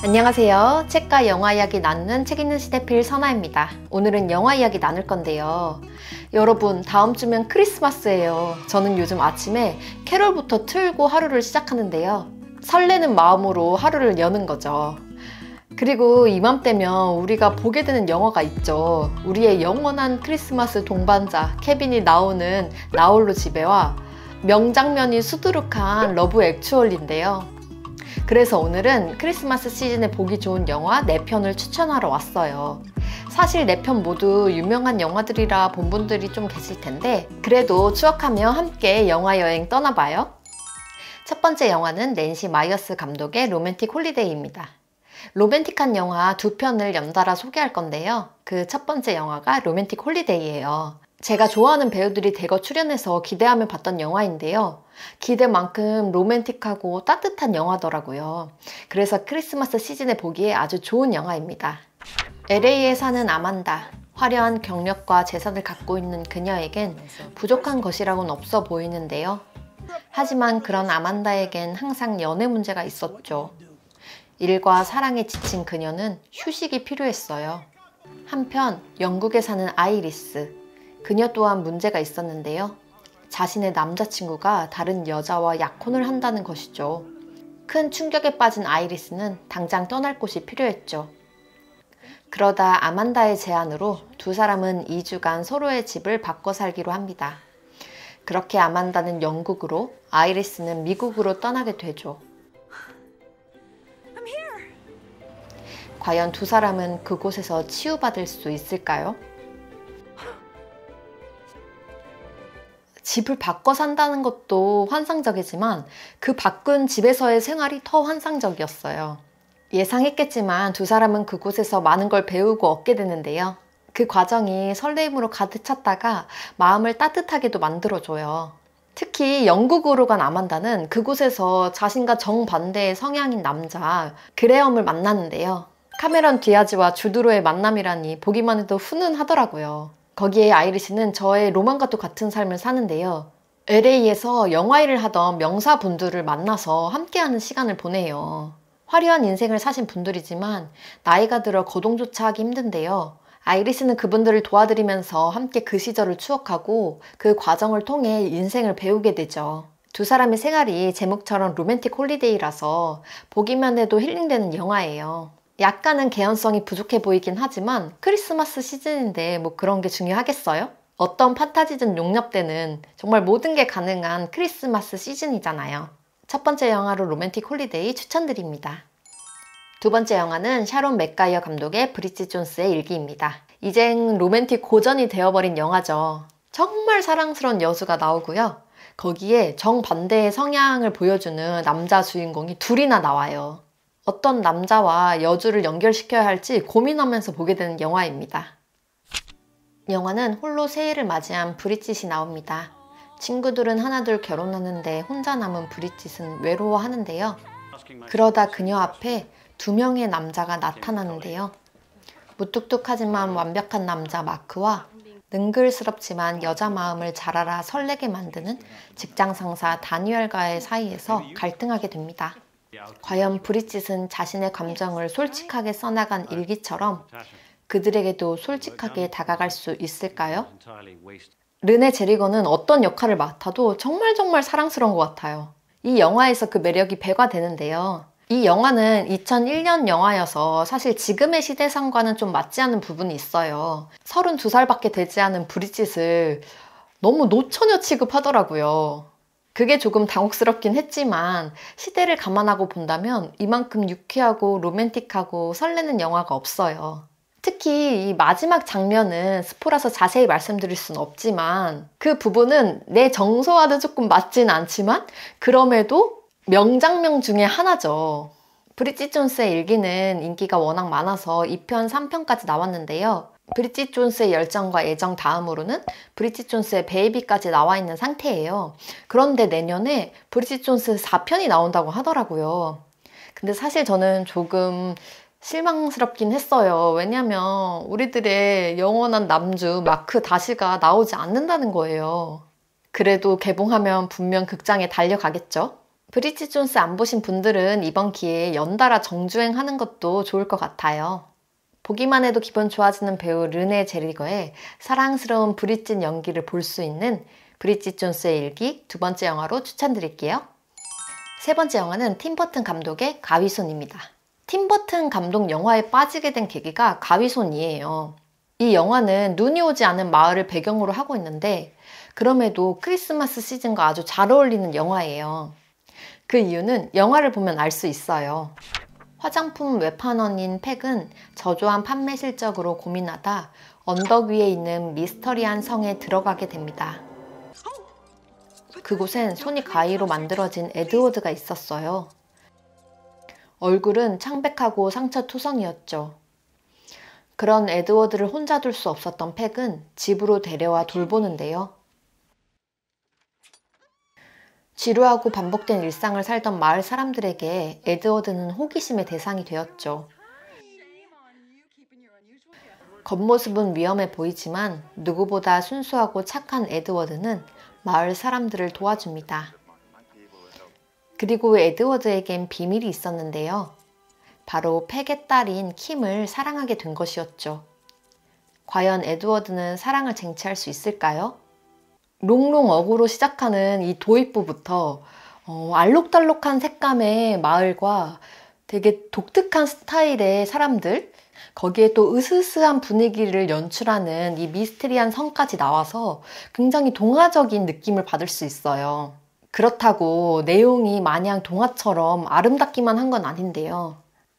안녕하세요. 책과 영화 이야기 나누는 책 읽는 시대필 선아입니다. 오늘은 영화 이야기 나눌 건데요. 여러분, 다음 주면 크리스마스예요. 저는 요즘 아침에 캐롤부터 틀고 하루를 시작하는데요. 설레는 마음으로 하루를 여는 거죠. 그리고 이맘때면 우리가 보게 되는 영화가 있죠. 우리의 영원한 크리스마스 동반자 케빈이 나오는 나홀로 집에와 명장면이 수두룩한 러브 액츄얼리인데요. 그래서 오늘은 크리스마스 시즌에 보기 좋은 영화 4편을 추천하러 왔어요. 사실 4편 모두 유명한 영화들이라 본 분들이 좀 계실 텐데 그래도 추억하며 함께 영화여행 떠나봐요. 첫 번째 영화는 낸시 마이어스 감독의 로맨틱 홀리데이입니다. 로맨틱한 영화 2편을 연달아 소개할 건데요. 그 첫 번째 영화가 로맨틱 홀리데이예요. 제가 좋아하는 배우들이 대거 출연해서 기대하며 봤던 영화인데요. 기대만큼 로맨틱하고 따뜻한 영화더라고요. 그래서 크리스마스 시즌에 보기에 아주 좋은 영화입니다. LA에 사는 아만다. 화려한 경력과 재산을 갖고 있는 그녀에겐 부족한 것이라고는 없어 보이는데요. 하지만 그런 아만다에겐 항상 연애 문제가 있었죠. 일과 사랑에 지친 그녀는 휴식이 필요했어요. 한편 영국에 사는 아이리스. 그녀 또한 문제가 있었는데요. 자신의 남자친구가 다른 여자와 약혼을 한다는 것이죠. 큰 충격에 빠진 아이리스는 당장 떠날 곳이 필요했죠. 그러다 아만다의 제안으로 두 사람은 2주간 서로의 집을 바꿔 살기로 합니다. 그렇게 아만다는 영국으로, 아이리스는 미국으로 떠나게 되죠. 과연 두 사람은 그곳에서 치유받을 수 있을까요? 집을 바꿔 산다는 것도 환상적이지만 그 바꾼 집에서의 생활이 더 환상적이었어요. 예상했겠지만 두 사람은 그곳에서 많은 걸 배우고 얻게 되는데요. 그 과정이 설레임으로 가득 찼다가 마음을 따뜻하게도 만들어줘요. 특히 영국으로 간 아만다는 그곳에서 자신과 정반대의 성향인 남자 그레엄을 만나는데요. 카메론 디아즈와 주드로의 만남이라니 보기만 해도 훈훈하더라고요. 거기에 아이리스는 저의 로망과도 같은 삶을 사는데요. LA에서 영화일을 하던 명사분들을 만나서 함께하는 시간을 보내요. 화려한 인생을 사신 분들이지만 나이가 들어 거동조차 하기 힘든데요. 아이리스는 그분들을 도와드리면서 함께 그 시절을 추억하고 그 과정을 통해 인생을 배우게 되죠. 두 사람의 생활이 제목처럼 로맨틱 홀리데이라서 보기만 해도 힐링되는 영화예요. 약간은 개연성이 부족해 보이긴 하지만 크리스마스 시즌인데 뭐 그런 게 중요하겠어요? 어떤 판타지든 용납되는 정말 모든 게 가능한 크리스마스 시즌이잖아요. 첫 번째 영화로 로맨틱 홀리데이 추천드립니다. 두 번째 영화는 샤론 맥가이어 감독의 브리짓 존스의 일기입니다. 이젠 로맨틱 고전이 되어버린 영화죠. 정말 사랑스러운 여수가 나오고요. 거기에 정반대의 성향을 보여주는 남자 주인공이 둘이나 나와요. 어떤 남자와 여주를 연결시켜야 할지 고민하면서 보게 되는 영화입니다. 영화는 홀로 새해를 맞이한 브리짓이 나옵니다. 친구들은 하나둘 결혼하는데 혼자 남은 브리짓은 외로워하는데요. 그러다 그녀 앞에 2명의 남자가 나타나는데요. 무뚝뚝하지만 완벽한 남자 마크와 능글스럽지만 여자 마음을 잘 알아 설레게 만드는 직장 상사 다니엘과의 사이에서 갈등하게 됩니다. 과연 브리짓은 자신의 감정을 솔직하게 써나간 일기처럼 그들에게도 솔직하게 다가갈 수 있을까요? 르네 제리거는 어떤 역할을 맡아도 정말 사랑스러운 것 같아요. 이 영화에서 그 매력이 배가 되는데요. 이 영화는 2001년 영화여서 사실 지금의 시대상과는 좀 맞지 않는 부분이 있어요. 32살밖에 되지 않은 브리짓을 너무 노처녀 취급하더라고요. 그게 조금 당혹스럽긴 했지만 시대를 감안하고 본다면 이만큼 유쾌하고 로맨틱하고 설레는 영화가 없어요. 특히 이 마지막 장면은 스포라서 자세히 말씀드릴 수는 없지만 그 부분은 내 정서와도 조금 맞진 않지만 그럼에도 명장면 중에 하나죠. 브리짓 존스의 일기는 인기가 워낙 많아서 2편, 3편까지 나왔는데요. 브리짓 존스의 열정과 애정 다음으로는 브리짓 존스의 베이비까지 나와 있는 상태예요. 그런데 내년에 브리짓 존스 4편이 나온다고 하더라고요. 근데 사실 저는 조금 실망스럽긴 했어요. 왜냐면 우리들의 영원한 남주 마크 다시가 나오지 않는다는 거예요. 그래도 개봉하면 분명 극장에 달려가겠죠? 브리짓 존스 안 보신 분들은 이번 기회에 연달아 정주행하는 것도 좋을 것 같아요. 보기만 해도 기분 좋아지는 배우 르네 제리거의 사랑스러운 브리짓 연기를 볼 수 있는 브리짓 존스의 일기 두 번째 영화로 추천드릴게요. 세 번째 영화는 팀 버튼 감독의 가위손입니다. 팀 버튼 감독 영화에 빠지게 된 계기가 가위손이에요. 이 영화는 눈이 오지 않은 마을을 배경으로 하고 있는데 그럼에도 크리스마스 시즌과 아주 잘 어울리는 영화예요. 그 이유는 영화를 보면 알 수 있어요. 화장품 외판원인 팩은 저조한 판매 실적으로 고민하다 언덕 위에 있는 미스터리한 성에 들어가게 됩니다. 그곳엔 손이 가위로 만들어진 에드워드가 있었어요. 얼굴은 창백하고 상처투성이었죠. 그런 에드워드를 혼자 둘 수 없었던 팩은 집으로 데려와 돌보는데요. 지루하고 반복된 일상을 살던 마을 사람들에게 에드워드는 호기심의 대상이 되었죠. 겉모습은 위험해 보이지만 누구보다 순수하고 착한 에드워드는 마을 사람들을 도와줍니다. 그리고 에드워드에겐 비밀이 있었는데요. 바로 팩의 딸인 킴을 사랑하게 된 것이었죠. 과연 에드워드는 사랑을 쟁취할 수 있을까요? 롱롱 어구로 시작하는 이 도입부부터 알록달록한 색감의 마을과 되게 독특한 스타일의 사람들, 거기에 또 으스스한 분위기를 연출하는 이 미스테리한 성까지 나와서 굉장히 동화적인 느낌을 받을 수 있어요. 그렇다고 내용이 마냥 동화처럼 아름답기만 한 건 아닌데요.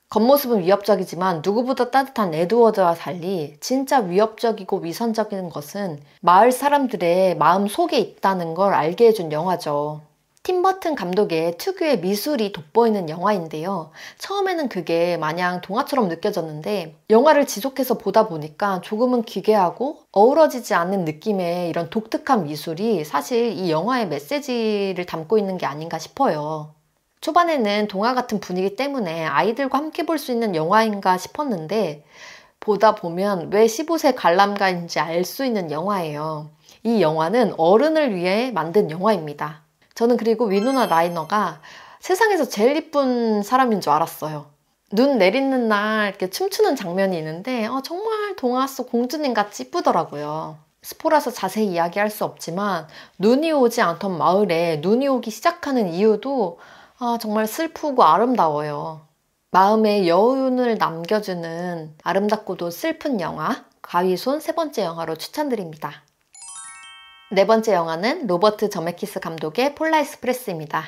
겉모습은 위협적이지만 누구보다 따뜻한 에드워드와 달리 진짜 위협적이고 위선적인 것은 마을 사람들의 마음 속에 있다는 걸 알게 해준 영화죠. 팀 버튼 감독의 특유의 미술이 돋보이는 영화인데요. 처음에는 그게 마냥 동화처럼 느껴졌는데 영화를 지속해서 보다 보니까 조금은 기괴하고 어우러지지 않는 느낌의 이런 독특한 미술이 사실 이 영화의 메시지를 담고 있는 게 아닌가 싶어요. 초반에는 동화 같은 분위기 때문에 아이들과 함께 볼 수 있는 영화인가 싶었는데 보다 보면 왜 15세 관람가인지 알 수 있는 영화예요. 이 영화는 어른을 위해 만든 영화입니다. 저는 그리고 위노나 라이너가 세상에서 제일 이쁜 사람인 줄 알았어요. 눈 내리는 날 이렇게 춤추는 장면이 있는데 정말 동화 속 공주님 같이 이쁘더라고요. 스포라서 자세히 이야기할 수 없지만 눈이 오지 않던 마을에 눈이 오기 시작하는 이유도 정말 슬프고 아름다워요. 마음에 여운을 남겨주는 아름답고도 슬픈 영화 가위손 세 번째 영화로 추천드립니다. 네 번째 영화는 로버트 저메키스 감독의 폴라익스프레스입니다.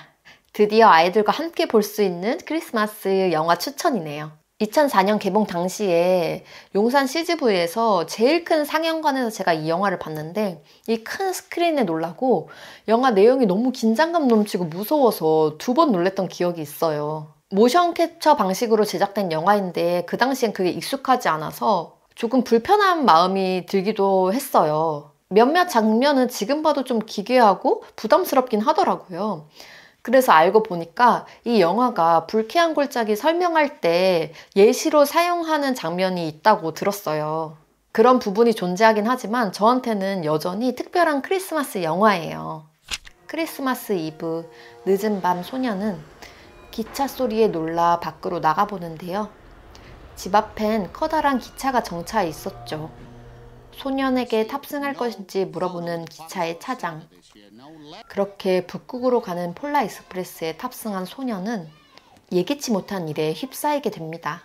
드디어 아이들과 함께 볼 수 있는 크리스마스 영화 추천이네요. 2004년 개봉 당시에 용산 CGV에서 제일 큰 상영관에서 제가 이 영화를 봤는데 이 큰 스크린에 놀라고 영화 내용이 너무 긴장감 넘치고 무서워서 2번 놀랬던 기억이 있어요. 모션 캡처 방식으로 제작된 영화인데 그 당시엔 그게 익숙하지 않아서 조금 불편한 마음이 들기도 했어요. 몇몇 장면은 지금 봐도 좀 기괴하고 부담스럽긴 하더라고요. 그래서 알고 보니까 이 영화가 불쾌한 골짜기 설명할 때 예시로 사용하는 장면이 있다고 들었어요. 그런 부분이 존재하긴 하지만 저한테는 여전히 특별한 크리스마스 영화예요. 크리스마스 이브 늦은 밤 소녀는 기차 소리에 놀라 밖으로 나가보는데요. 집 앞엔 커다란 기차가 정차해 있었죠. 소년에게 탑승할 것인지 물어보는 기차의 차장. 그렇게 북극으로 가는 폴라익스프레스에 탑승한 소년은 예기치 못한 일에 휩싸이게 됩니다.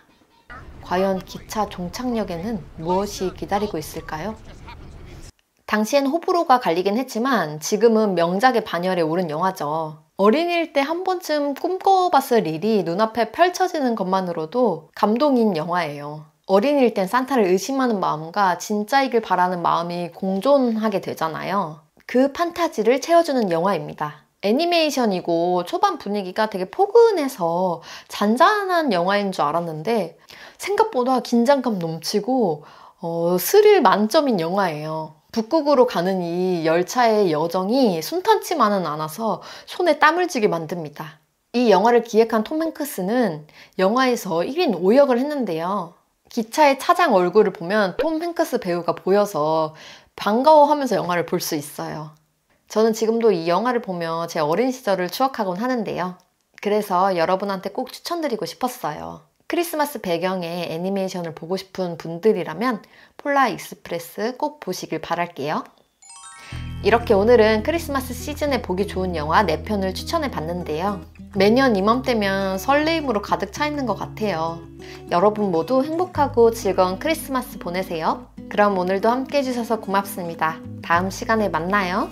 과연 기차 종착역에는 무엇이 기다리고 있을까요? 당시엔 호불호가 갈리긴 했지만 지금은 명작의 반열에 오른 영화죠. 어린이일 때 한 번쯤 꿈꿔봤을 일이 눈앞에 펼쳐지는 것만으로도 감동인 영화예요. 어린이일 땐 산타를 의심하는 마음과 진짜이길 바라는 마음이 공존하게 되잖아요. 그 판타지를 채워주는 영화입니다. 애니메이션이고 초반 분위기가 되게 포근해서 잔잔한 영화인 줄 알았는데 생각보다 긴장감 넘치고 스릴 만점인 영화예요. 북극으로 가는 이 열차의 여정이 순탄치만은 않아서 손에 땀을 쥐게 만듭니다. 이 영화를 기획한 톰 행크스는 영화에서 1인 5역을 했는데요. 기차의 차장 얼굴을 보면 톰 행크스 배우가 보여서 반가워하면서 영화를 볼 수 있어요. 저는 지금도 이 영화를 보며 제 어린 시절을 추억하곤 하는데요. 그래서 여러분한테 꼭 추천드리고 싶었어요. 크리스마스 배경의 애니메이션을 보고 싶은 분들이라면 폴라 익스프레스 꼭 보시길 바랄게요. 이렇게 오늘은 크리스마스 시즌에 보기 좋은 영화 4편을 추천해 봤는데요. 매년 이맘때면 설레임으로 가득 차 있는 것 같아요. 여러분 모두 행복하고 즐거운 크리스마스 보내세요. 그럼 오늘도 함께 해주셔서 고맙습니다. 다음 시간에 만나요.